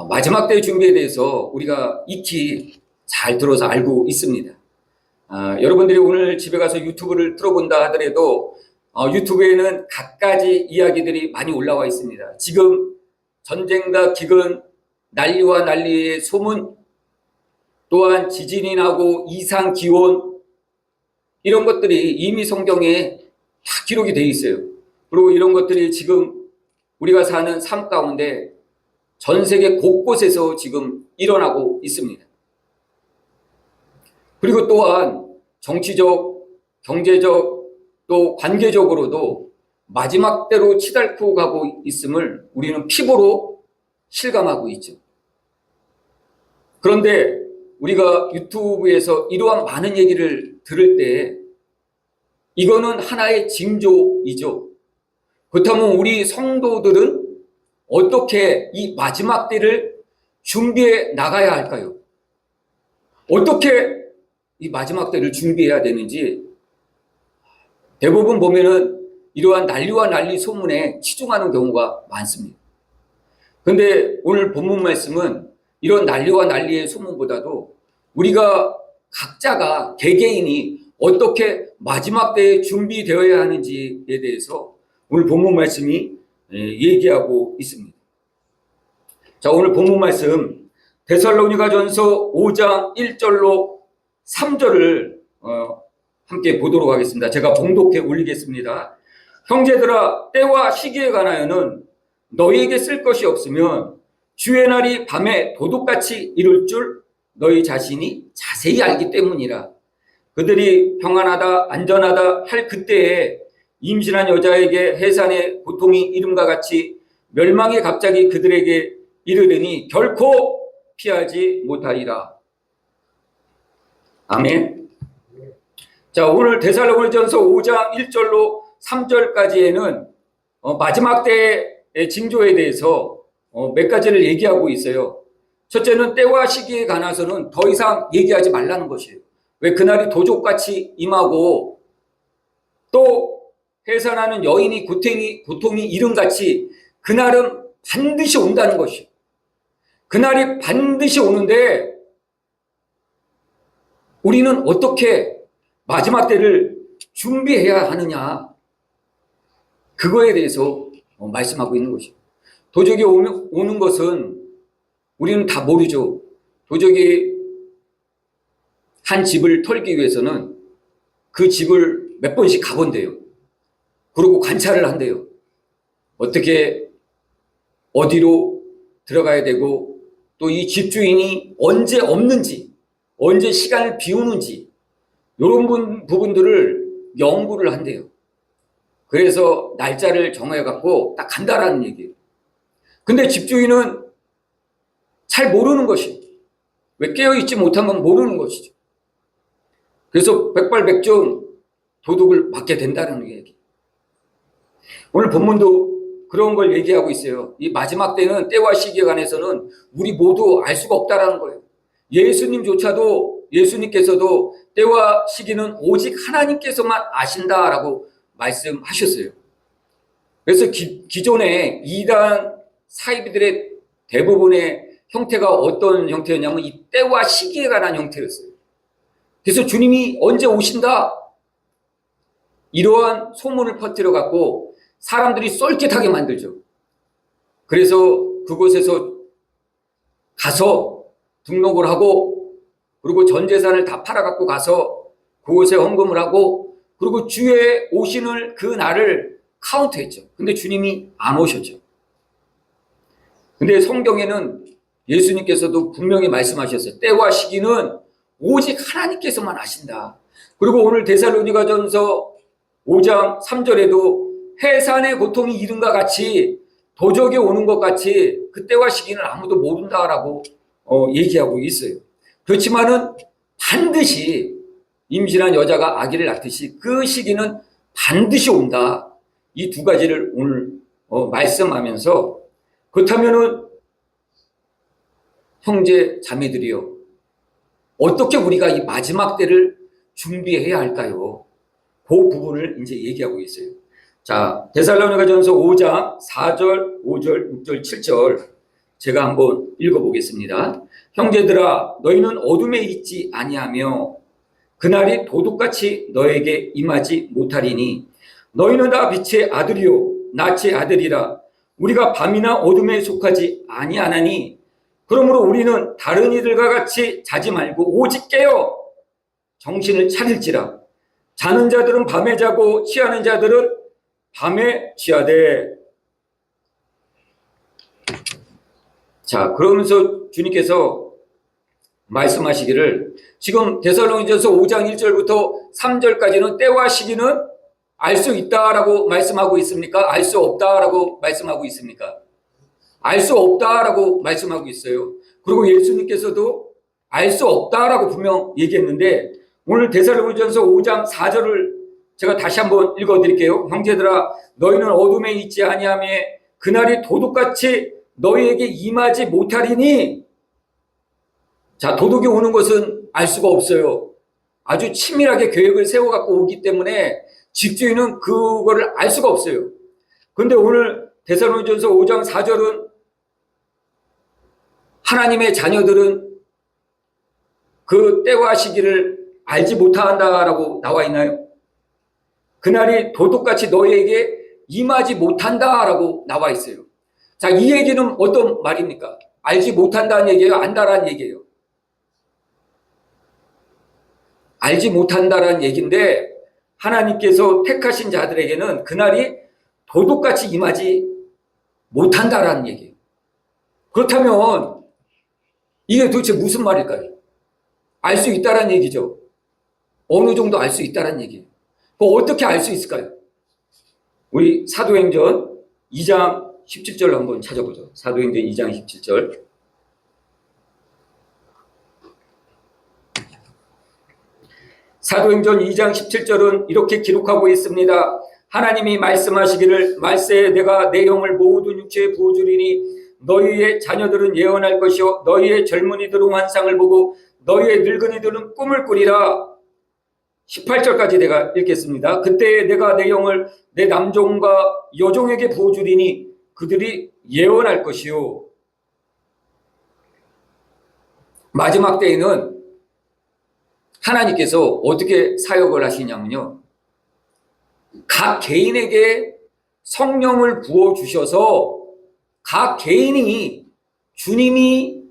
마지막 때 준비에 대해서 우리가 익히 잘 들어서 알고 있습니다. 여러분들이 오늘 집에 가서 유튜브를 틀어본다 하더라도 유튜브에는 갖가지 이야기들이 많이 올라와 있습니다. 지금 전쟁과 기근, 난리와 난리의 소문, 또한 지진이 나고 이상 기온, 이런 것들이 이미 성경에 다 기록이 되어 있어요. 그리고 이런 것들이 지금 우리가 사는 삶 가운데 전 세계 곳곳에서 지금 일어나고 있습니다. 그리고 또한 정치적, 경제적, 또 관계적으로도 마지막 때로 치달고 가고 있음을 우리는 피부로 실감하고 있죠. 그런데 우리가 유튜브에서 이러한 많은 얘기를 들을 때 이거는 하나의 징조이죠. 그렇다면 우리 성도들은 어떻게 이 마지막 때를 준비해 나가야 할까요? 어떻게 이 마지막 때를 준비해야 되는지 대부분 보면은 이러한 난리와 난리 소문에 치중하는 경우가 많습니다. 그런데 오늘 본문 말씀은 이런 난리와 난리의 소문보다도 우리가 각자가 개개인이 어떻게 마지막 때에 준비되어야 하는지에 대해서 오늘 본문 말씀이 얘기하고 있습니다. 자, 오늘 본문 말씀 데살로니가전서 5장 1절로 3절을 함께 보도록 하겠습니다. 제가 봉독해 올리겠습니다. 형제들아, 때와 시기에 관하여는 너희에게 쓸 것이 없으면 주의 날이 밤에 도둑같이 이룰 줄 너희 자신이 자세히 알기 때문이라. 그들이 평안하다 안전하다 할 그때에 임신한 여자에게 해산의 고통이 이름과 같이 멸망이 갑자기 그들에게 이르르니 결코 피하지 못하리라. 아멘. 자, 오늘 데살로니가전서 5장 1절로 3절까지에는 마지막 때의 징조에 대해서 몇 가지를 얘기하고 있어요. 첫째는 때와 시기에 관해서는 더 이상 얘기하지 말라는 것이에요. 왜 그날이 도적같이 임하고 또 해산하는 여인이 고통이 이름같이 그날은 반드시 온다는 것이에요. 그날이 반드시 오는데 우리는 어떻게 마지막 때를 준비해야 하느냐, 그거에 대해서 말씀하고 있는 것이죠. 도적이 오는 것은 우리는 다 모르죠. 도적이 한 집을 털기 위해서는 그 집을 몇 번씩 가본대요. 그리고 관찰을 한대요. 어떻게 어디로 들어가야 되고 또 이 집주인이 언제 없는지, 언제 시간을 비우는지 이런 부분들을 연구를 한대요. 그래서 날짜를 정해갖고 딱 간다라는 얘기예요. 근데 집주인은 잘 모르는 것이에요. 왜 깨어있지 못하면 모르는 것이죠. 그래서 백발백중 도둑을 맞게 된다는 얘기. 오늘 본문도 그런 걸 얘기하고 있어요. 이 마지막 때는 때와 시기에 관해서는 우리 모두 알 수가 없다라는 거예요. 예수님께서도 때와 시기는 오직 하나님께서만 아신다라고 말씀하셨어요. 그래서 기존의 이단 사이비들의 대부분의 형태가 어떤 형태였냐면 이 때와 시기에 관한 형태였어요. 그래서 주님이 언제 오신다, 이러한 소문을 퍼뜨려 갖고 사람들이 쏠깃하게 만들죠. 그래서 그곳에서 가서 등록을 하고 그리고 전 재산을 다 팔아 갖고 가서 그곳에 헌금을 하고 그리고 주의 오시는 그 날을 카운트했죠. 근데 주님이 안 오셨죠. 근데 성경에는 예수님께서도 분명히 말씀하셨어요. 때와 시기는 오직 하나님께서만 아신다. 그리고 오늘 데살로니가전서 5장 3절에도 해산의 고통이 이름과 같이 도적이 오는 것 같이 그때와 시기는 아무도 모른다라고 얘기하고 있어요. 그렇지만은 반드시 임신한 여자가 아기를 낳듯이 그 시기는 반드시 온다. 이 두 가지를 오늘 말씀하면서, 그렇다면은 형제 자매들이요, 어떻게 우리가 이 마지막 때를 준비해야 할까요? 그 부분을 이제 얘기하고 있어요. 자, 데살로니가전서 5장 4절, 5절, 6절, 7절 제가 한번 읽어보겠습니다. 형제들아, 너희는 어둠에 있지 아니하며 그날이 도둑같이 너에게 임하지 못하리니 너희는 다 빛의 아들이요 낯의 아들이라. 우리가 밤이나 어둠에 속하지 아니하나니 그러므로 우리는 다른 이들과 같이 자지 말고 오직 깨어 정신을 차릴지라. 자는 자들은 밤에 자고 취하는 자들은 밤에 취하되. 자, 그러면서 주님께서 말씀하시기를, 지금 데살로니가서 5장 1절부터 3절까지는 때와 시기는 알 수 있다라고 말씀하고 있습니까? 알 수 없다라고 말씀하고 있습니까? 알 수 없다라고 말씀하고 있어요. 그리고 예수님께서도 알 수 없다라고 분명 얘기했는데, 오늘 데살로니가서 5장 4절을 제가 다시 한번 읽어드릴게요. 형제들아, 너희는 어둠에 있지 아니하며 그날이 도둑같이 너희에게 임하지 못하리니. 자, 도둑이 오는 것은 알 수가 없어요. 아주 치밀하게 계획을 세워갖고 오기 때문에 집주인은 그거를 알 수가 없어요. 그런데 오늘 데살로니가서 5장 4절은 하나님의 자녀들은 그 때와 시기를 알지 못한다라고 나와 있나요? 그날이 도둑같이 너희에게 임하지 못한다라고 나와 있어요. 자, 이 얘기는 어떤 말입니까? 알지 못한다는 얘기예요? 안다라는 얘기예요? 알지 못한다라는 얘기인데, 하나님께서 택하신 자들에게는 그날이 도둑같이 임하지 못한다라는 얘기예요. 그렇다면 이게 도대체 무슨 말일까요? 알 수 있다라는 얘기죠. 어느 정도 알 수 있다라는 얘기예요. 그거 어떻게 알 수 있을까요? 우리 사도행전 2장 17절 한번 찾아보죠. 사도행전 2장 17절. 사도행전 2장 17절은 이렇게 기록하고 있습니다. 하나님이 말씀하시기를, 말세에 내가 내 영을 모든 육체에 부어주리니 너희의 자녀들은 예언할 것이요 너희의 젊은이들은 환상을 보고 너희의 늙은이들은 꿈을 꾸리라. 18절까지 내가 읽겠습니다. 그때 내가 내 영을 내 남종과 여종에게 부어주리니 그들이 예언할 것이요. 마지막 때에는 하나님께서 어떻게 사역을 하시냐면요, 각 개인에게 성령을 부어주셔서 각 개인이 주님이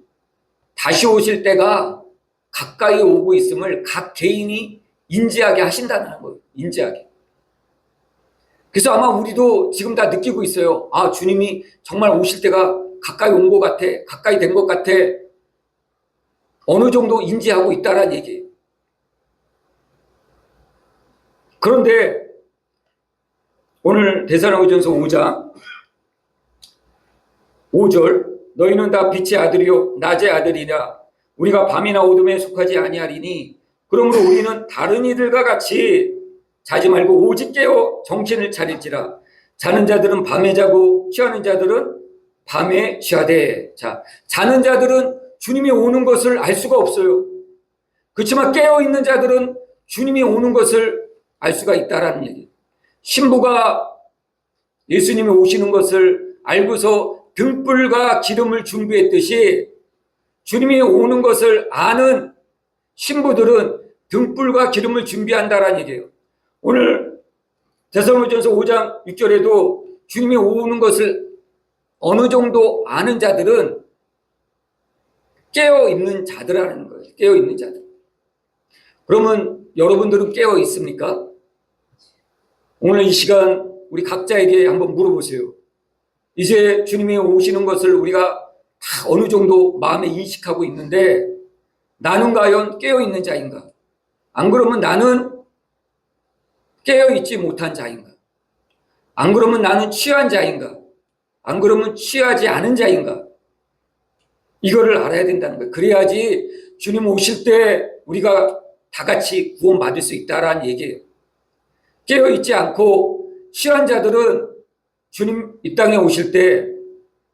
다시 오실 때가 가까이 오고 있음을 각 개인이 인지하게 하신다는 거예요. 인지하게. 그래서 아마 우리도 지금 다 느끼고 있어요. 아, 주님이 정말 오실 때가 가까이 온 것 같아. 가까이 된 것 같아. 어느 정도 인지하고 있다라는 얘기예요. 그런데 오늘 데살로니가전서 5장 5절, 너희는 다 빛의 아들이요 낮의 아들이라. 우리가 밤이나 어둠에 속하지 아니하리니 그러므로 우리는 다른 이들과 같이 자지 말고 오직 깨어 정신을 차릴지라. 자는 자들은 밤에 자고 취하는 자들은 밤에 취하되. 자, 자는 자들은 주님이 오는 것을 알 수가 없어요. 그렇지만 깨어 있는 자들은 주님이 오는 것을 알 수가 있다라는 얘기. 신부가 예수님이 오시는 것을 알고서 등불과 기름을 준비했듯이 주님이 오는 것을 아는 신부들은 등불과 기름을 준비한다라는 얘기예요. 오늘 데살로니가전서 5장 6절에도 주님이 오는 것을 어느 정도 아는 자들은 깨어 있는 자들이라는 거예요. 깨어 있는 자들. 그러면 여러분들은 깨어 있습니까? 오늘 이 시간 우리 각자에게 한번 물어보세요. 이제 주님이 오시는 것을 우리가 다 어느 정도 마음에 인식하고 있는데 나는 과연 깨어 있는 자인가? 안 그러면 나는 깨어 있지 못한 자인가? 안 그러면 나는 취한 자인가? 안 그러면 취하지 않은 자인가? 이거를 알아야 된다는 거예요. 그래야지 주님 오실 때 우리가 다 같이 구원받을 수 있다라는 얘기예요. 깨어 있지 않고 취한 자들은 주님 이 땅에 오실 때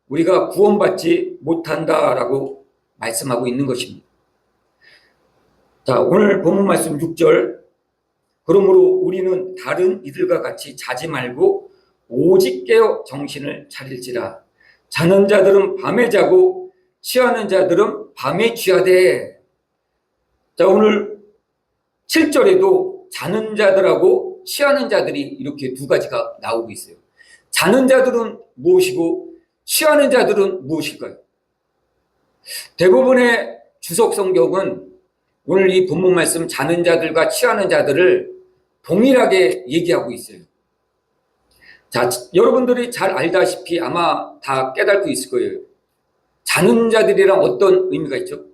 우리가 구원받지 못한다라고 말씀하고 있는 것입니다. 자, 오늘 본문 말씀 6절. 그러므로 우리는 다른 이들과 같이 자지 말고 오직 깨어 정신을 차릴지라. 자는 자들은 밤에 자고 취하는 자들은 밤에 취하되. 자, 오늘 7절에도 자는 자들하고 취하는 자들이 이렇게 두 가지가 나오고 있어요. 자는 자들은 무엇이고 취하는 자들은 무엇일까요? 대부분의 주석 성경은 오늘 이 본문 말씀 자는 자들과 취하는 자들을 동일하게 얘기하고 있어요. 자, 여러분들이 잘 알다시피 아마 다 깨닫고 있을 거예요. 자는 자들이란 어떤 의미가 있죠?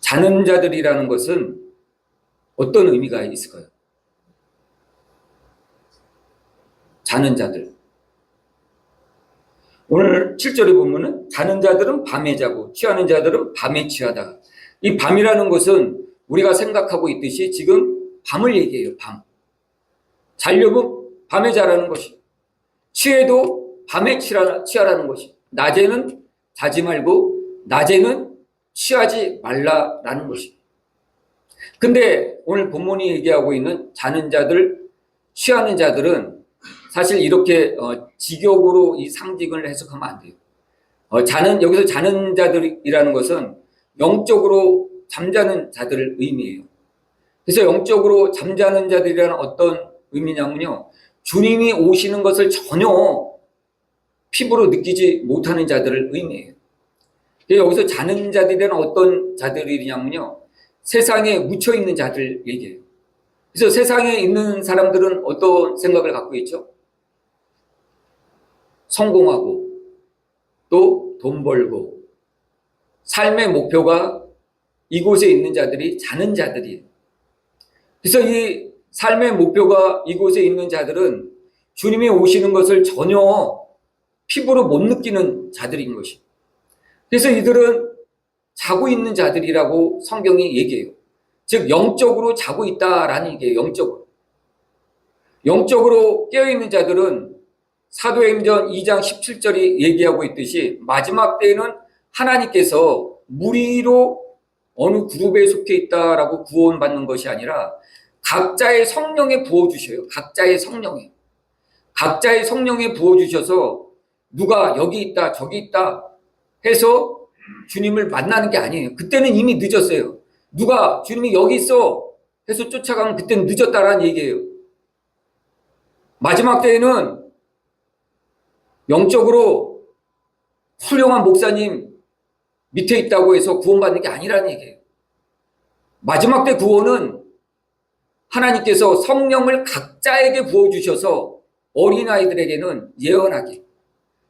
자는 자들이라는 것은 어떤 의미가 있을까요? 자는 자들. 오늘 7절에 보면은 자는 자들은 밤에 자고 취하는 자들은 밤에 취하다. 이 밤이라는 것은 우리가 생각하고 있듯이 지금 밤을 얘기해요. 밤. 자려면 밤에 자라는 것이, 취해도 밤에 취하라는 것이, 낮에는 자지 말고 낮에는 취하지 말라라는 것이. 근데 오늘 본문이 얘기하고 있는 자는 자들, 취하는 자들은 사실 이렇게 직역으로 이 상징을 해석하면 안 돼요. 여기서 자는 자들이라는 것은 영적으로 잠자는 자들을 의미해요. 그래서 영적으로 잠자는 자들이라는 어떤 의미냐면요, 주님이 오시는 것을 전혀 피부로 느끼지 못하는 자들을 의미해요. 여기서 자는 자들이란 어떤 자들이냐면요, 세상에 묻혀있는 자들 얘기해요. 그래서 세상에 있는 사람들은 어떤 생각을 갖고 있죠? 성공하고 또 돈 벌고, 삶의 목표가 이곳에 있는 자들이 자는 자들이에요. 그래서 이 삶의 목표가 이곳에 있는 자들은 주님이 오시는 것을 전혀 피부로 못 느끼는 자들인 것이에요. 그래서 이들은 자고 있는 자들이라고 성경이 얘기해요. 즉 영적으로 자고 있다라는 얘기예요. 영적으로 깨어있는 자들은 사도행전 2장 17절이 얘기하고 있듯이 마지막 때에는 하나님께서 무리로 어느 그룹에 속해 있다라고 구원받는 것이 아니라 각자의 성령에 부어주셔요. 각자의 성령에 부어주셔서 누가 여기 있다 저기 있다 해서 주님을 만나는 게 아니에요. 그때는 이미 늦었어요. 누가 주님이 여기 있어 해서 쫓아가면 그때는 늦었다라는 얘기예요. 마지막 때에는 영적으로 훌륭한 목사님 밑에 있다고 해서 구원받는 게 아니라는 얘기예요. 마지막 때 구원은 하나님께서 성령을 각자에게 부어주셔서 어린아이들에게는 예언하게,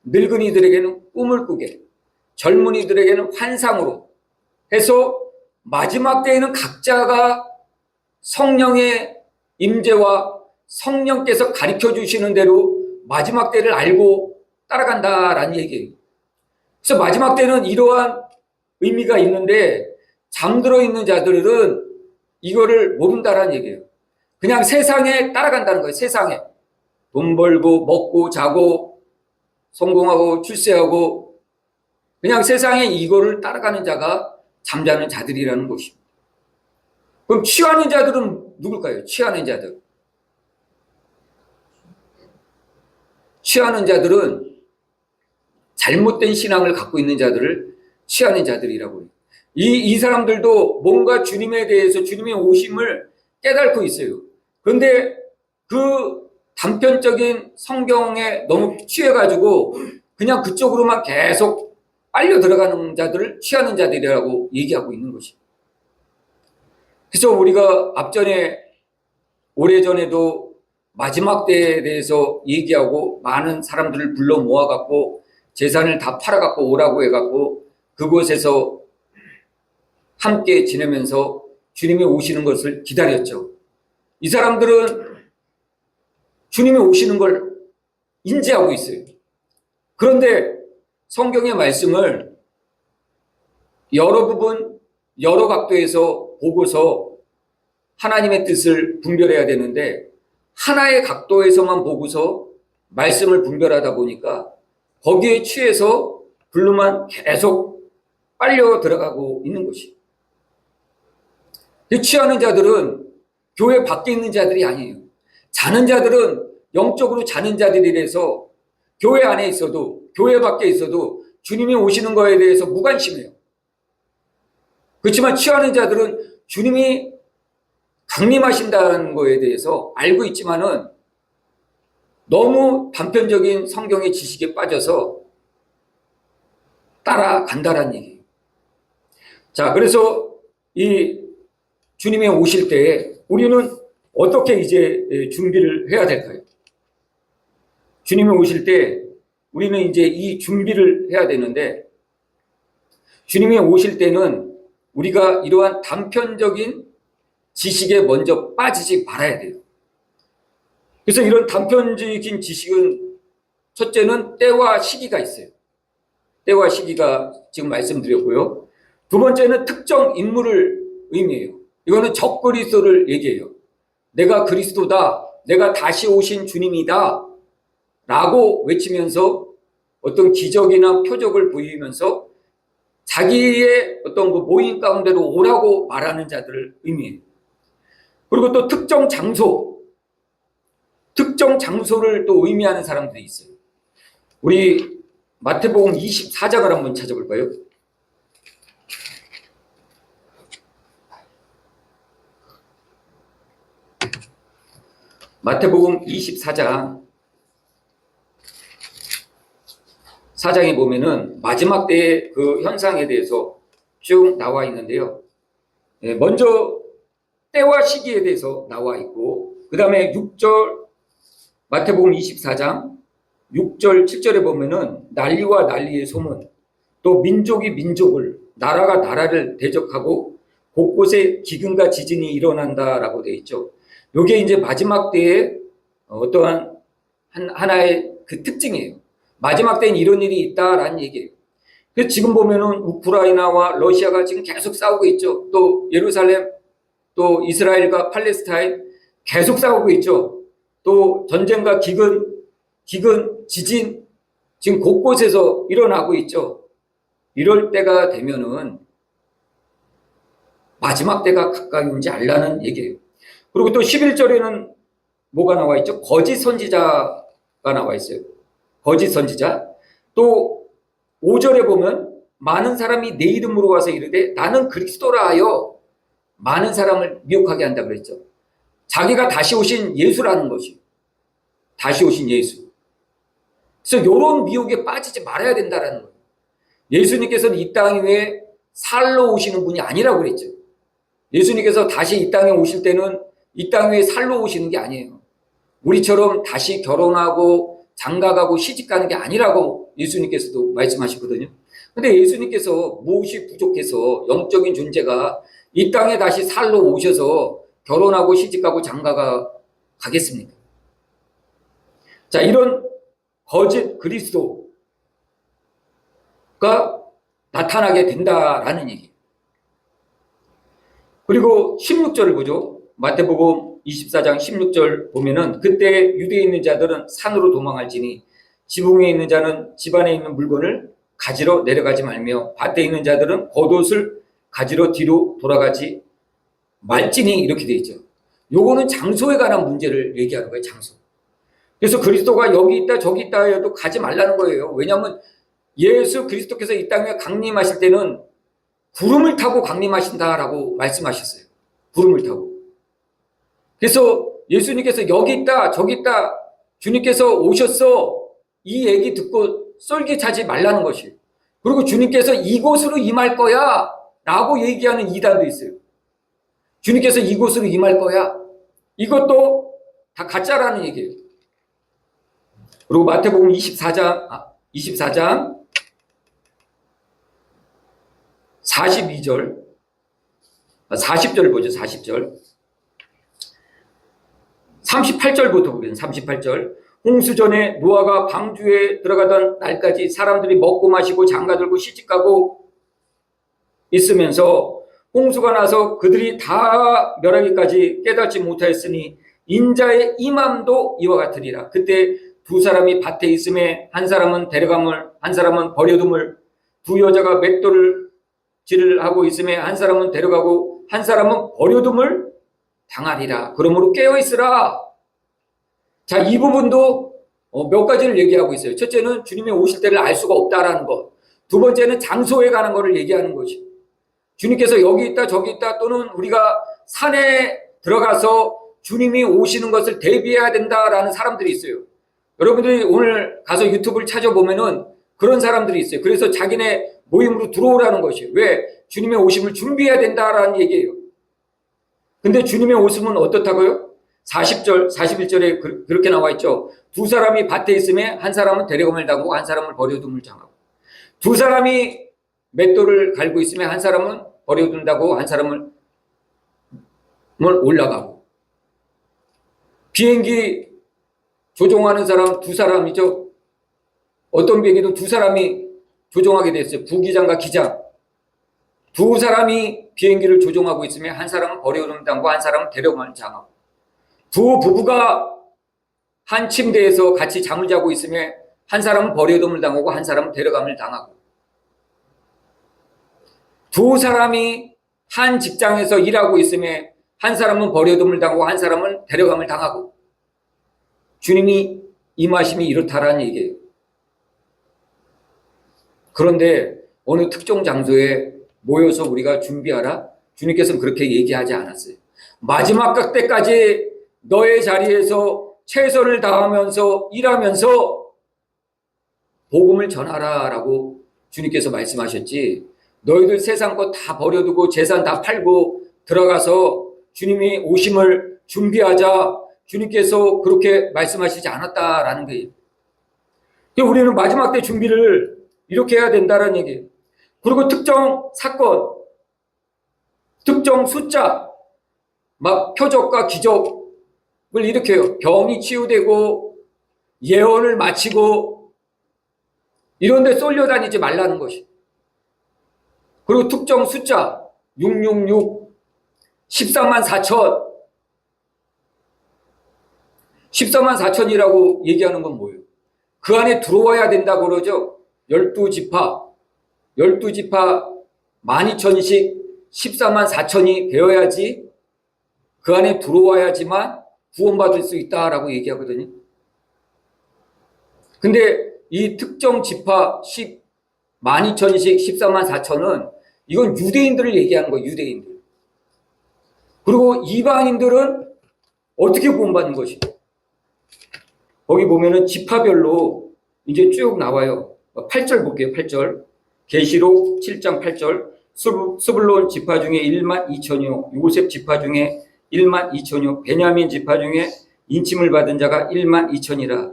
늙은이들에게는 꿈을 꾸게, 젊은이들에게는 환상으로 해서 마지막 때에는 각자가 성령의 임재와 성령께서 가르쳐 주시는 대로 마지막 때를 알고 따라간다라는 얘기예요. 그래서 마지막 때는 이러한 의미가 있는데 잠들어 있는 자들은 이거를 모른다라는 얘기예요. 그냥 세상에 따라간다는 거예요. 세상에 돈 벌고 먹고 자고 성공하고 출세하고 그냥 세상에 이거를 따라가는 자가 잠자는 자들이라는 것입니다. 그럼 취하는 자들은 누굴까요? 취하는 자들은 잘못된 신앙을 갖고 있는 자들을 취하는 자들이라고 해요. 이 사람들도 뭔가 주님에 대해서 주님의 오심을 깨닫고 있어요. 그런데 그 단편적인 성경에 너무 취해가지고 그냥 그쪽으로만 계속 빨려 들어가는 자들을 취하는 자들이라고 얘기하고 있는 것이에요. 그래서 우리가 오래전에도 마지막 때에 대해서 얘기하고 많은 사람들을 불러 모아갖고 재산을 다 팔아갖고 오라고 해갖고 그곳에서 함께 지내면서 주님이 오시는 것을 기다렸죠. 이 사람들은 주님이 오시는 걸 인지하고 있어요. 그런데 성경의 말씀을 여러 부분, 여러 각도에서 보고서 하나님의 뜻을 분별해야 되는데 하나의 각도에서만 보고서 말씀을 분별하다 보니까 거기에 취해서 글로만 계속 빨려 들어가고 있는 것이. 취하는 자들은 교회 밖에 있는 자들이 아니에요. 자는 자들은 영적으로 자는 자들이라서 교회 안에 있어도, 교회 밖에 있어도 주님이 오시는 거에 대해서 무관심해요. 그렇지만 취하는 자들은 주님이 강림하신다는 거에 대해서 알고 있지만은 너무 단편적인 성경의 지식에 빠져서 따라간다라는 얘기예요. 자, 그래서 이 주님이 오실 때에 우리는 어떻게 이제 준비를 해야 될까요? 주님이 오실 때 우리는 이제 이 준비를 해야 되는데, 주님이 오실 때는 우리가 이러한 단편적인 지식에 먼저 빠지지 말아야 돼요. 그래서 이런 단편적인 지식은 첫째는 때와 시기가 있어요. 때와 시기가 지금 말씀드렸고요. 두 번째는 특정 인물을 의미해요. 이거는 적그리스도를 얘기해요. 내가 그리스도다, 내가 다시 오신 주님이다 라고 외치면서 어떤 기적이나 표적을 보이면서 자기의 어떤 그 모임 가운데로 오라고 말하는 자들을 의미해요. 그리고 또 특정 장소를 또 의미하는 사람들이 있어요. 우리 마태복음 24장을 한번 찾아볼까요? 마태복음 24장 4장에 보면은 마지막 때의 그 현상에 대해서 쭉 나와 있는데요. 먼저 때와 시기에 대해서 나와 있고, 그 다음에 6절, 마태복음 24장 6절, 7절에 보면은 난리와 난리의 소문, 또 민족이 민족을, 나라가 나라를 대적하고 곳곳에 기근과 지진이 일어난다라고 되어 있죠. 이게 이제 마지막 때의 어떠한 하나의 그 특징이에요. 마지막 때는 이런 일이 있다라는 얘기예요. 그래서 지금 보면은 우크라이나와 러시아가 지금 계속 싸우고 있죠. 또 예루살렘, 또 이스라엘과 팔레스타인 계속 싸우고 있죠. 또 전쟁과 기근, 지진 지금 곳곳에서 일어나고 있죠. 이럴 때가 되면은 마지막 때가 가까이 온지 알라는 얘기예요. 그리고 또 11절에는 뭐가 나와 있죠? 거짓 선지자가 나와 있어요. 거짓 선지자. 또 5절에 보면 많은 사람이 내 이름으로 와서 이르되 나는 그리스도라 하여 많은 사람을 미혹하게 한다 그랬죠. 자기가 다시 오신 예수라는 것이. 다시 오신 예수. 그래서 이런 미혹에 빠지지 말아야 된다는 거예요. 예수님께서는 이 땅 위에 살러 오시는 분이 아니라고 그랬죠. 예수님께서 다시 이 땅에 오실 때는 이 땅 위에 살러 오시는 게 아니에요. 우리처럼 다시 결혼하고 장가가고 시집가는 게 아니라고 예수님께서도 말씀하시거든요. 근데 예수님께서 무엇이 부족해서 영적인 존재가 이 땅에 다시 살러 오셔서 결혼하고 시집가고 장가가 가겠습니까? 자, 이런 거짓 그리스도가 나타나게 된다라는 얘기. 그리고 16절을 보죠. 마태복음 24장 16절 보면은 그때 유대에 있는 자들은 산으로 도망할지니 지붕에 있는 자는 집안에 있는 물건을 가지러 내려가지 말며 밭에 있는 자들은 겉옷을 가지러 뒤로 돌아가지 말지니 이렇게 되어 있죠. 요거는 장소에 관한 문제를 얘기하는 거예요. 장소. 그래서 그리스도가 여기 있다 저기 있다 해도 가지 말라는 거예요. 왜냐하면 예수 그리스도께서 이 땅에 강림하실 때는 구름을 타고 강림하신다라고 말씀하셨어요. 구름을 타고. 그래서 예수님께서 여기 있다 저기 있다 주님께서 오셨어 이 얘기 듣고 쏠깃하지 말라는 것이에요. 그리고 주님께서 이곳으로 임할 거야 라고 얘기하는 이단도 있어요. 주님께서 이곳으로 임할 거야. 이것도 다 가짜라는 얘기예요. 그리고 마태복음 24장 42절 40절 보죠. 40절 38절부터 보면 38절 홍수전에 노아가 방주에 들어가던 날까지 사람들이 먹고 마시고 장가들고 시집가고 있으면서 홍수가 나서 그들이 다 멸하기까지 깨닫지 못하였으니 인자의 임함도 이와 같으리라. 그때 두 사람이 밭에 있음에 한 사람은 데려감을 한 사람은 버려둠을 두 여자가 맷돌질을 하고 있음에 한 사람은 데려가고 한 사람은 버려둠을 당하리라. 그러므로 깨어있으라. 자, 이 부분도 몇 가지를 얘기하고 있어요. 첫째는 주님이 오실 때를 알 수가 없다라는 것. 두 번째는 장소에 관한 것을 얘기하는 것이. 주님께서 여기 있다 저기 있다 또는 우리가 산에 들어가서 주님이 오시는 것을 대비해야 된다라는 사람들이 있어요. 여러분들이 오늘 가서 유튜브를 찾아보면은 그런 사람들이 있어요. 그래서 자기네 모임으로 들어오라는 것이에요. 왜? 주님의 오심을 준비해야 된다라는 얘기예요. 근데 주님의 오심은 어떻다고요? 40절, 41절에 그렇게 나와 있죠. 두 사람이 밭에 있으면 한 사람은 데려감을 당하고 한 사람은 버려둠을 당하고, 두 사람이 맷돌을 갈고 있으면 한 사람은 버려둔다고 한 사람은 올라가고, 비행기 조종하는 사람 두 사람이죠. 어떤 비행기도 두 사람이 조종하게 됐어요. 부기장과 기장. 두 사람이 비행기를 조종하고 있으면 한 사람은 버려둠을 당하고 한 사람은 데려감을 당하고, 두 부부가 한 침대에서 같이 잠을 자고 있으면 한 사람은 버려둠을 당하고 한 사람은 데려감을 당하고, 두 사람이 한 직장에서 일하고 있으면 한 사람은 버려둠을 당하고 한 사람은 데려감을 당하고, 주님이 임하심이 이렇다라는 얘기예요. 그런데 어느 특정 장소에 모여서 우리가 준비하라? 주님께서는 그렇게 얘기하지 않았어요. 마지막 때까지 너의 자리에서 최선을 다하면서 일하면서 복음을 전하라라고 주님께서 말씀하셨지, 너희들 세상 것 다 버려두고 재산 다 팔고 들어가서 주님이 오심을 준비하자, 주님께서 그렇게 말씀하시지 않았다라는 거예요. 우리는 마지막 때 준비를 이렇게 해야 된다는 얘기예요. 그리고 특정 사건, 특정 숫자, 막 표적과 기적을 일으켜요. 병이 치유되고 예언을 마치고 이런 데 쏠려다니지 말라는 것이. 그리고 특정 숫자 666, 14만 4천, 14만 4천이라고 얘기하는 건 뭐예요? 그 안에 들어와야 된다고 그러죠. 12지파 12,000씩 14만 4천이 되어야지, 그 안에 들어와야지만 구원받을 수 있다라고 얘기하거든요. 근데 이 특정 지파 12,000씩 14만 4천은 이건 유대인들을 얘기하는 거예요. 유대인들. 그리고 이방인들은 어떻게 구원받는 것이에요? 거기 보면은 지파별로 이제 쭉 나와요. 8절 볼게요. 8절. 계시록 7장 8절. 스불론 지파 중에 1만 2천이요. 요셉 지파 중에 1만 2천이요. 베냐민 지파 중에 인침을 받은 자가 1만 2천이라.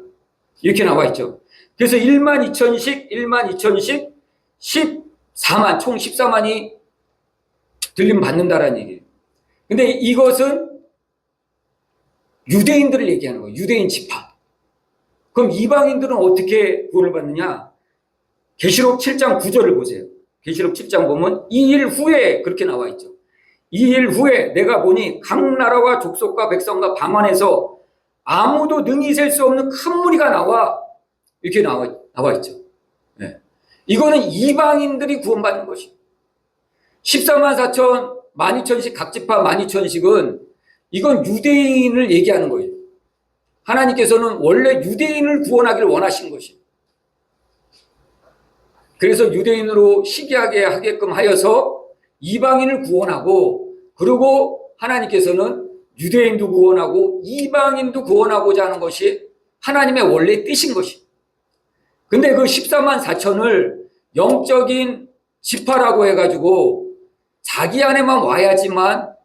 이렇게 나와 있죠. 그래서 1만 2천씩 14만, 총 14만이 들림 받는다라는 얘기예요. 근데 이것은 유대인들을 얘기하는 거예요. 유대인 지파. 그럼 이방인들은 어떻게 구원을 받느냐? 계시록 7장 9절을 보세요. 계시록 7장 보면 2일 후에 그렇게 나와 있죠. 2일 후에 내가 보니 각 나라와 족속과 백성과 방언에서 아무도 능히 셀 수 없는 큰 무리가 나와, 이렇게 나와 있죠. 네. 이거는 이방인들이 구원받는 것이. 14만 4천, 12,000씩 각 지파 12,000씩은 이건 유대인을 얘기하는 거예요. 하나님께서는 원래 유대인을 구원하기를 원하신 것이. 그래서 유대인으로 시기하게 하게끔 하여서 이방인을 구원하고, 그리고 하나님께서는 유대인도 구원하고 이방인도 구원하고자 하는 것이 하나님의 원래 뜻인 것이. 근데 그 14만 4천을 영적인 지파라고 해가지고 자기 안에만 와야지만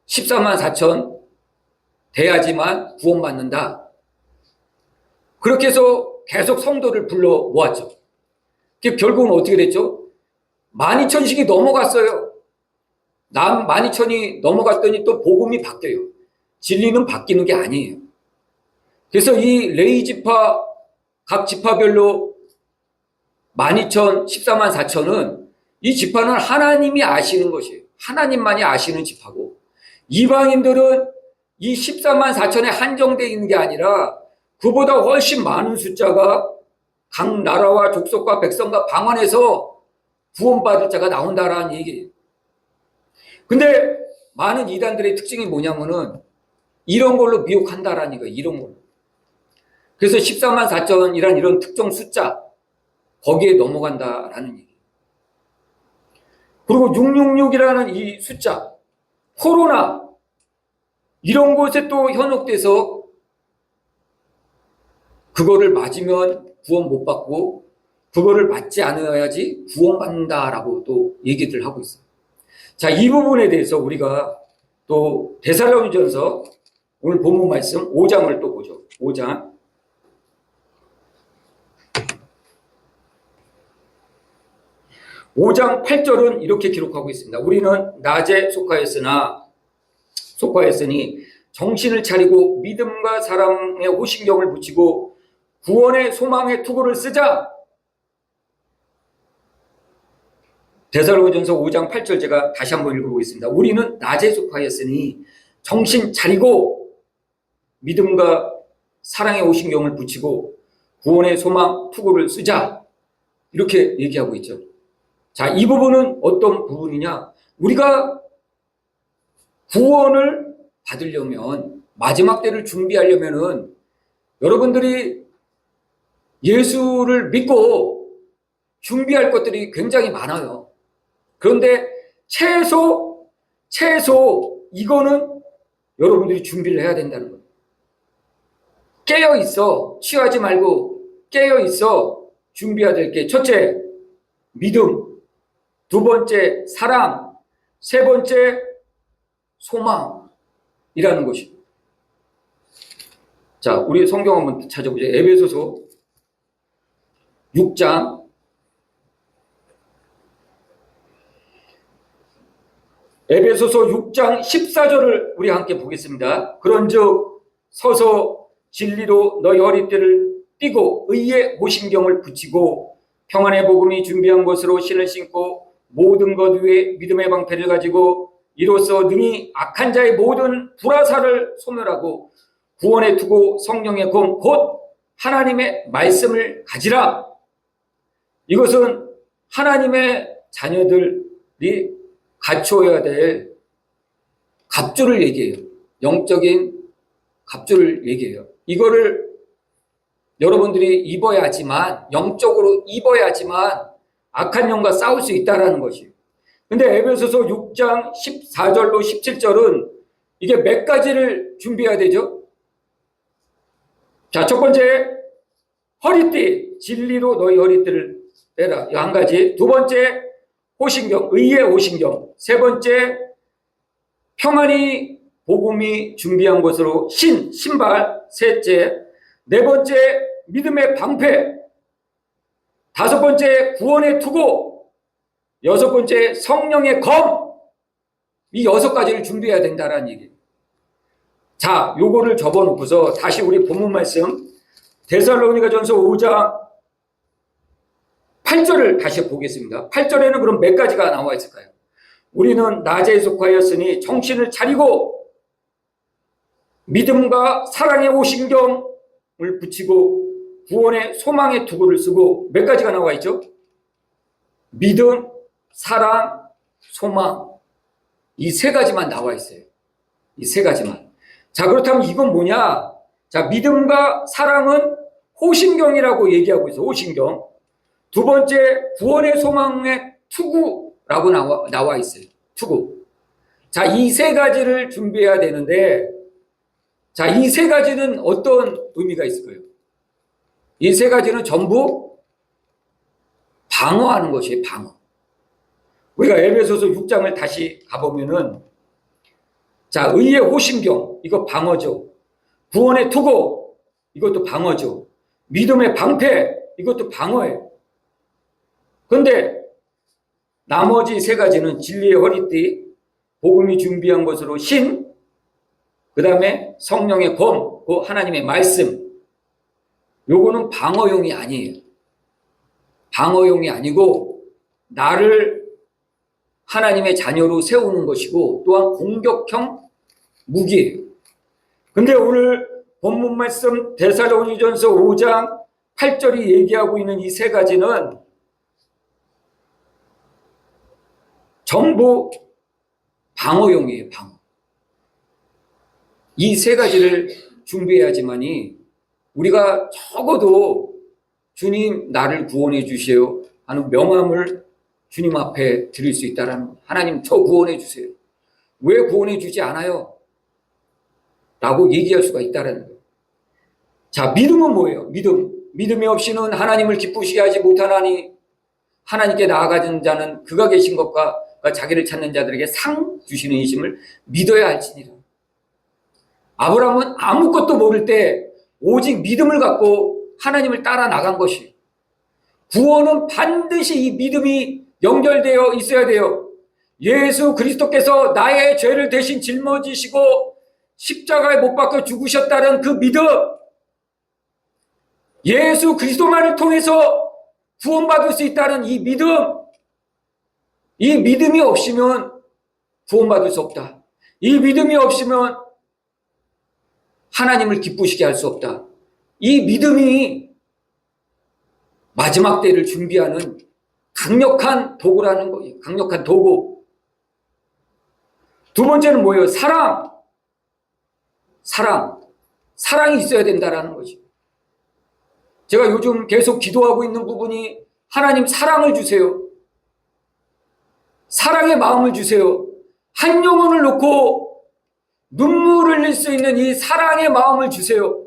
14만 4천 돼야지만 구원받는다. 그렇게 해서 계속 성도를 불러 모았죠. 결국은 어떻게 됐죠? 12,000씩이 넘어갔어요. 12,000이 넘어갔더니 또 복음이 바뀌어요. 진리는 바뀌는 게 아니에요. 그래서 이 레위 지파, 각 지파별로 12,000, 14만 4천은 이 지파는 하나님이 아시는 것이에요. 하나님만이 아시는 지파고, 이방인들은 이 14만 4천에 한정되어 있는 게 아니라 그보다 훨씬 많은 숫자가 각 나라와 족속과 백성과 방언에서 구원받을 자가 나온다라는 얘기예요. 근데 많은 이단들의 특징이 뭐냐면은 이런 걸로 미혹한다라는 거예요. 이런 걸로. 그래서 14만 4천이란 이런 특정 숫자, 거기에 넘어간다라는 얘기예요. 그리고 666이라는 이 숫자, 코로나, 이런 곳에 또 현혹돼서 그거를 맞으면 구원 못 받고 그거를 맞지 않아야지 구원받는다라고 또 얘기들 하고 있어요. 자, 이 부분에 대해서 우리가 또 데살로니전서 오늘 본문 말씀 5장을 또 보죠. 5장. 5장 8절은 이렇게 기록하고 있습니다. 우리는 낮에 속하였으니 정신을 차리고 믿음과 사랑의 호신경을 붙이고 구원의 소망의 투구를 쓰자. 데살로니전서 5장 8절 제가 다시 한번 읽어보겠습니다. 우리는 낮에 속하였으니 정신 차리고 믿음과 사랑의 호신경을 붙이고 구원의 소망 투구를 쓰자. 이렇게 얘기하고 있죠. 자, 이 부분은 어떤 부분이냐? 우리가 구원을 받으려면, 마지막 때를 준비하려면은 여러분들이 예수를 믿고 준비할 것들이 굉장히 많아요. 그런데 최소 이거는 여러분들이 준비를 해야 된다는 거예요. 깨어 있어. 취하지 말고 깨어 있어. 준비해야 될 게 첫째, 믿음. 두 번째, 사랑. 세 번째, 소망이라는 것입니다. 자, 우리 성경 한번 찾아보죠. 에베소서 6장. 에베소서 6장 14절을 우리 함께 보겠습니다. 그런즉 서서 진리로 너희 허리띠를 띠고 의의 호신경을 붙이고 평안의 복음이 준비한 것으로 신을 신고 모든 것 위에 믿음의 방패를 가지고 이로써 능히 악한 자의 모든 불화살을 소멸하고 구원에 두고 성령의 검 곧 하나님의 말씀을 가지라. 이것은 하나님의 자녀들이 갖추어야 될 갑주를 얘기해요. 영적인 갑주를 얘기해요. 이거를 여러분들이 입어야지만, 영적으로 입어야지만 악한 영과 싸울 수 있다는 것이에요. 근데 에베소서 6장 14절로 17절은 이게 몇 가지를 준비해야 되죠? 자, 첫 번째, 허리띠, 진리로 너희 허리띠를 떼라. 이 한 가지. 두 번째, 호신경, 의의 호신경. 세 번째, 평안이 복음이 준비한 것으로 신발. 셋째, 네 번째, 믿음의 방패. 다섯 번째, 구원의 투구. 여섯 번째, 성령의 검. 이 6가지를 준비해야 된다는 얘기예요. 자, 요거를 접어놓고서 다시 우리 본문 말씀 데살로니가전서 5장 8절을 다시 보겠습니다. 8절에는 그럼 몇 가지가 나와 있을까요? 우리는 낮에 속하였으니 정신을 차리고 믿음과 사랑의 호신경을 붙이고 구원의 소망의 투구를 쓰고 몇 가지가 나와 있죠? 믿음, 사랑, 소망. 이 세 가지만 나와 있어요. 이 세 가지만. 자, 그렇다면 이건 뭐냐? 자, 믿음과 사랑은 호신경이라고 얘기하고 있어요. 호신경. 두 번째, 구원의 소망의 투구라고 나와 있어요. 투구. 자, 이 세 가지를 준비해야 되는데, 자, 이 세 가지는 어떤 의미가 있을까요? 이 세 가지는 전부 방어하는 것이에요. 방어. 우리가 에베소서 6장을 다시 가보면은, 자, 의의 호신경, 이거 방어죠. 구원의 투구, 이것도 방어죠. 믿음의 방패, 이것도 방어예요. 그런데 나머지 세 가지는 진리의 허리띠, 복음이 준비한 것으로 신, 그 다음에 성령의 검, 그 하나님의 말씀. 요거는 방어용이 아니에요. 방어용이 아니고 나를 하나님의 자녀로 세우는 것이고 또한 공격형 무기예요. 근데 오늘 본문 말씀 데살로니전서 5장 8절이 얘기하고 있는 이 세 가지는 전부 방어용이에요. 방어. 이 세 가지를 준비해야지만이 우리가 적어도 주님 나를 구원해 주세요 하는 명함을 주님 앞에 드릴 수 있다라는 거예요. 하나님 저 구원해 주세요. 왜 구원해 주지 않아요? 라고 얘기할 수가 있다라는 거예요. 자, 믿음은 뭐예요? 믿음이 없이는 하나님을 기쁘시게 하지 못하나니 하나님께 나아가는 자는 그가 계신 것과 자기를 찾는 자들에게 상 주시는 이심을 믿어야 할지니라. 아브라함은 아무것도 모를 때 오직 믿음을 갖고 하나님을 따라 나간 것이, 구원은 반드시 이 믿음이 연결되어 있어야 돼요. 예수 그리스도께서 나의 죄를 대신 짊어지시고 십자가에 못 박혀 죽으셨다는 그 믿음, 예수 그리스도만을 통해서 구원받을 수 있다는 이 믿음, 이 믿음이 없으면 구원받을 수 없다. 이 믿음이 없으면 하나님을 기쁘시게 할 수 없다. 이 믿음이 마지막 때를 준비하는 강력한 도구라는 거예요. 강력한 도구. 두 번째는 뭐예요? 사랑이 있어야 된다라는 거죠. 제가 요즘 계속 기도하고 있는 부분이 하나님 사랑을 주세요. 사랑의 마음을 주세요. 한 영혼을 놓고 눈물을 흘릴 수 있는 이 사랑의 마음을 주세요.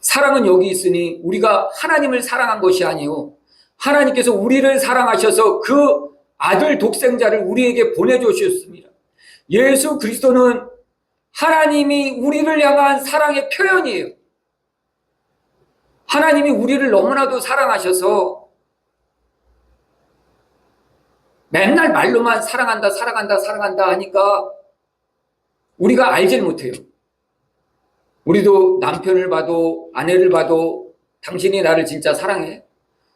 사랑은 여기 있으니 우리가 하나님을 사랑한 것이 아니요, 하나님께서 우리를 사랑하셔서 그 아들 독생자를 우리에게 보내주셨습니다. 예수 그리스도는 하나님이 우리를 향한 사랑의 표현이에요. 하나님이 우리를 너무나도 사랑하셔서 맨날 말로만 사랑한다 하니까 우리가 알지는 못해요. 우리도 남편을 봐도 아내를 봐도 당신이 나를 진짜 사랑해?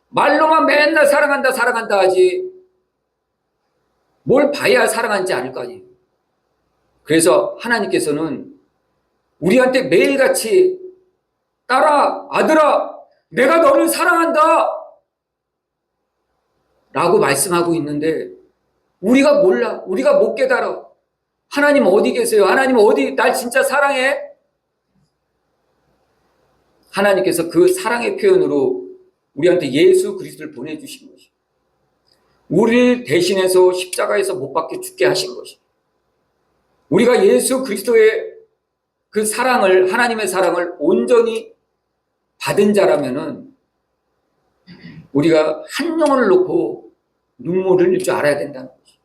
말로만 맨날 사랑한다 하지 뭘 봐야 사랑하지 않을 거 아니에요. 그래서 하나님께서는 우리한테 매일같이 딸아, 아들아, 내가 너를 사랑한다 라고 말씀하고 있는데 우리가 몰라. 우리가 못 깨달아. 하나님 어디 계세요? 하나님 어디 날 진짜 사랑해? 하나님께서 그 사랑의 표현으로 우리한테 예수 그리스도를 보내주신 것이, 우리를 대신해서 십자가에서 못 박혀 죽게 하신 것이, 우리가 예수 그리스도의 그 사랑을, 하나님의 사랑을 온전히 받은 자라면은 우리가 한 영혼을 놓고 눈물을 흘릴 줄 알아야 된다는 거죠.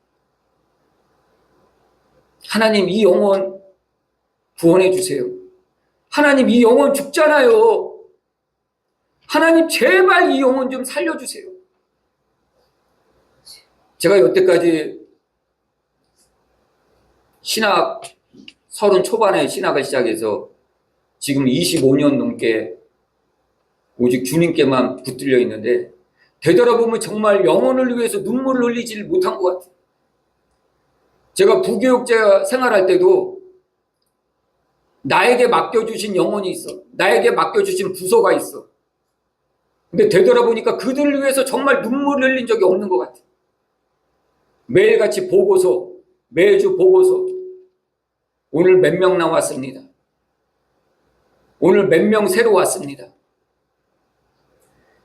하나님 이 영혼 구원해 주세요. 하나님 이 영혼 죽잖아요. 하나님 제발 이 영혼 좀 살려주세요. 제가 여태까지 신학 30 초반에 신학을 시작해서 지금 25년 넘게 오직 주님께만 붙들려 있는데 되돌아보면 정말 영혼을 위해서 눈물을 흘리지 못한 것 같아요. 제가 부교육자 생활할 때도 나에게 맡겨주신 영혼이 있어. 나에게 맡겨주신 부서가 있어. 근데 되돌아보니까 그들을 위해서 정말 눈물을 흘린 적이 없는 것 같아요. 매일같이 보고서, 매주 보고서, 오늘 몇 명 나왔습니다. 오늘 몇 명 새로 왔습니다.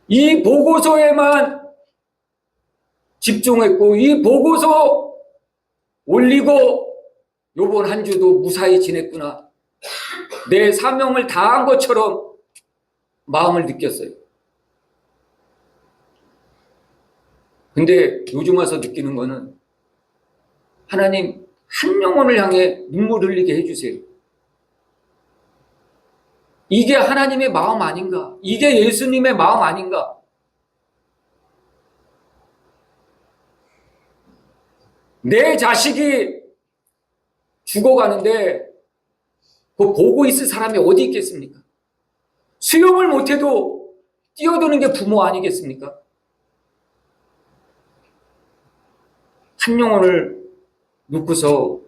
이 보고서에만 집중했고 이 보고서 올리고 요번 한 주도 무사히 지냈구나, 내 사명을 다한 것처럼 마음을 느꼈어요. 근데 요즘 와서 느끼는 거는 하나님 한 영혼을 향해 눈물 흘리게 해주세요. 이게 하나님의 마음 아닌가? 이게 예수님의 마음 아닌가? 내 자식이 죽어가는데 그거 보고 있을 사람이 어디 있겠습니까? 수영을 못해도 뛰어드는 게 부모 아니겠습니까? 한 영혼을 놓고서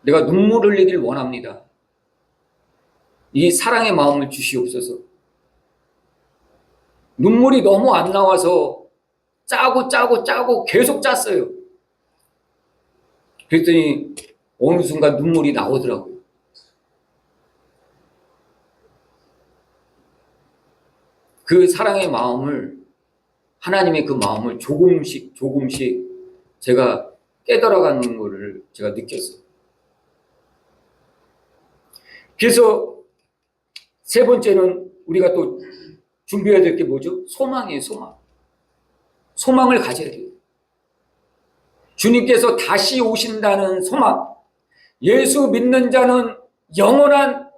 내가 눈물 흘리길 원합니다. 이 사랑의 마음을 주시옵소서. 눈물이 너무 안 나와서 짜고 계속 짰어요. 그랬더니 어느 순간 눈물이 나오더라고요. 그 사랑의 마음을, 하나님의 그 마음을 조금씩 제가 깨달아가는 것을 제가 느꼈어요. 그래서 세 번째는 우리가 또 준비해야 될 게 뭐죠? 소망이에요, 소망. 소망을 가져야 돼요. 주님께서 다시 오신다는 소망. 예수 믿는 자는 영원한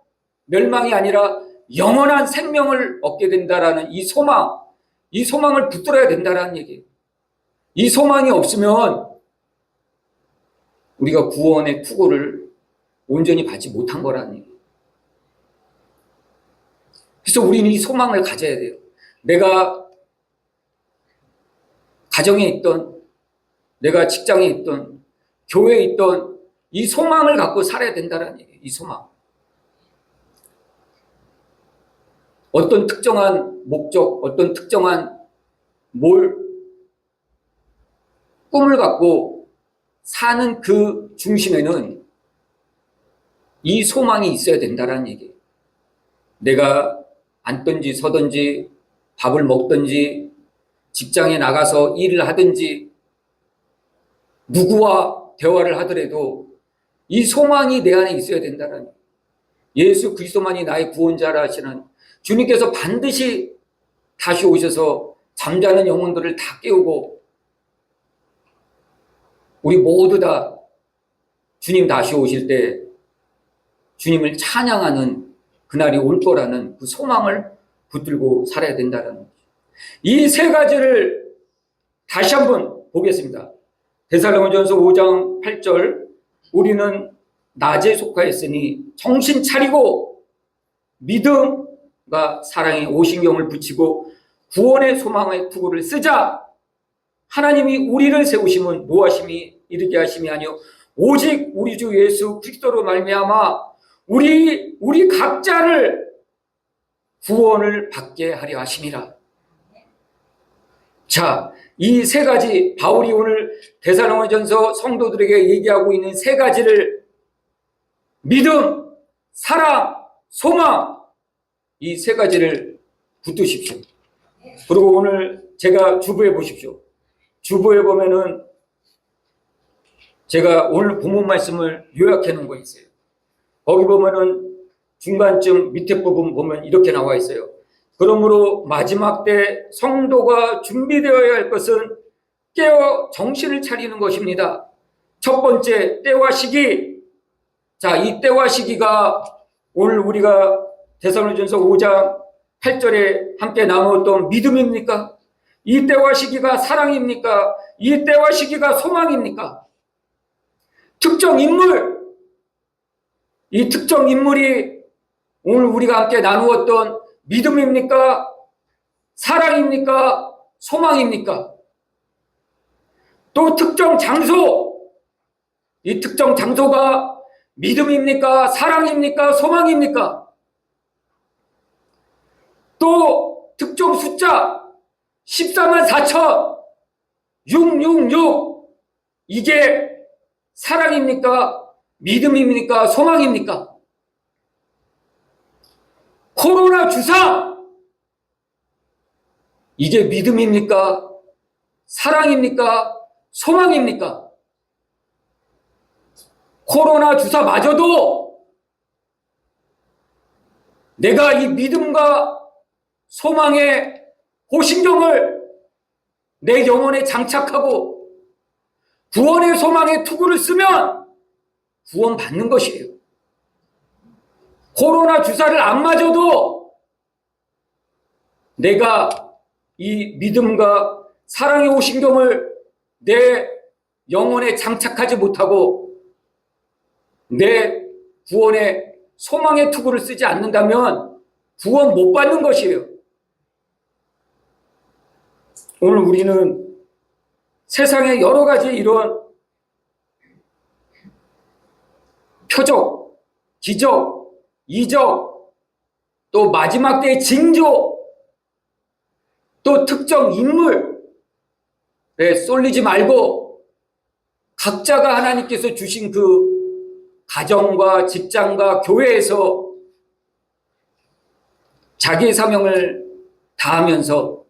멸망이 아니라 영원한 생명을 얻게 된다라는 이 소망. 이 소망을 붙들어야 된다라는 얘기예요. 이 소망이 없으면 우리가 구원의 투구를 온전히 받지 못한 거라는 얘기예요. 그래서 우리는 이 소망을 가져야 돼요. 내가 가정에 있던, 내가 직장에 있던, 교회에 있던 이 소망을 갖고 살아야 된다는 얘기예요. 이 소망. 어떤 특정한 목적, 어떤 특정한 꿈을 갖고 사는 그 중심에는 이 소망이 있어야 된다는 얘기예요. 내가 앉든지 서든지 밥을 먹든지 직장에 나가서 일을 하든지 누구와 대화를 하더라도 이 소망이 내 안에 있어야 된다는, 예수 그리스도만이 나의 구원자라 하시는 주님께서 반드시 다시 오셔서 잠자는 영혼들을 다 깨우고 우리 모두 다 주님 다시 오실 때 주님을 찬양하는 그날이 올 거라는 그 소망을 붙들고 살아야 된다는 거죠. 이 세 가지를 다시 한번 보겠습니다. 데살로니가전서 5장 8절, 우리는 낮에 속하였으니 정신 차리고 믿음과 사랑에 오신경을 붙이고 구원의 소망의 투구를 쓰자. 하나님이 우리를 세우심은 노하심이 이르게 하심이 아니요 오직 우리 주 예수 그리스도로 말미암아 우리 각자를 구원을 받게 하려 하심이라. 자, 이 세 가지, 바울이 오늘 데살로니가전서 성도들에게 얘기하고 있는 세 가지를, 믿음, 사랑, 소망, 이 세 가지를 붙드십시오. 그리고 오늘 제가 주부해 보십시오. 주부해 보면은 제가 오늘 본문 말씀을 요약해 놓은 거 있어요. 거기 보면은 중간쯤 밑에 부분 보면 이렇게 나와 있어요. 그러므로 마지막 때 성도가 준비되어야 할 것은 깨어 정신을 차리는 것입니다. 첫 번째, 때와 시기. 자, 이 때와 시기가 오늘 우리가 데살로니가전서 5장 8절에 함께 나누었던 믿음입니까? 이 때와 시기가 사랑입니까? 이 때와 시기가 소망입니까? 특정 인물, 이 특정 인물이 오늘 우리가 함께 나누었던 믿음입니까? 사랑입니까? 소망입니까? 또 특정 장소, 이 특정 장소가 믿음입니까? 사랑입니까? 소망입니까? 또 특정 숫자 14만 4천 666, 이게 사랑입니까? 믿음입니까? 소망입니까? 코로나 주사, 이게 믿음입니까? 사랑입니까? 소망입니까? 코로나 주사마저도 내가 이 믿음과 소망의 호신경을 내 영혼에 장착하고 구원의 소망의 투구를 쓰면 구원 받는 것이에요. 코로나 주사를 안 맞아도 내가 이 믿음과 사랑의 호신경을 내 영혼에 장착하지 못하고 내 구원의 소망의 투구를 쓰지 않는다면 구원 못 받는 것이에요. 오늘 우리는 세상의 여러 가지 이런 표적, 기적, 이적, 또 마지막 때의 징조, 또 특정 인물에 쏠리지 말고 각자가 하나님께서 주신 그 가정과 직장과 교회에서 자기의 사명을 다하면서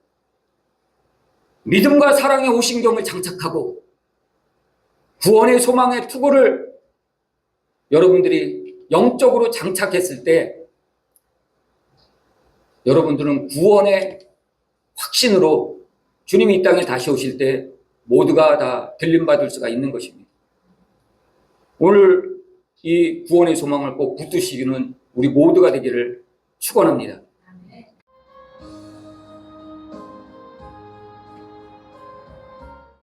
믿음과 사랑의 오신경을 장착하고 구원의 소망의 투구를 여러분들이 영적으로 장착했을 때 여러분들은 구원의 확신으로 주님이 이 땅에 다시 오실 때 모두가 다 들림받을 수가 있는 것입니다. 오늘 이 구원의 소망을 꼭 붙드시기는 우리 모두가 되기를 축원합니다.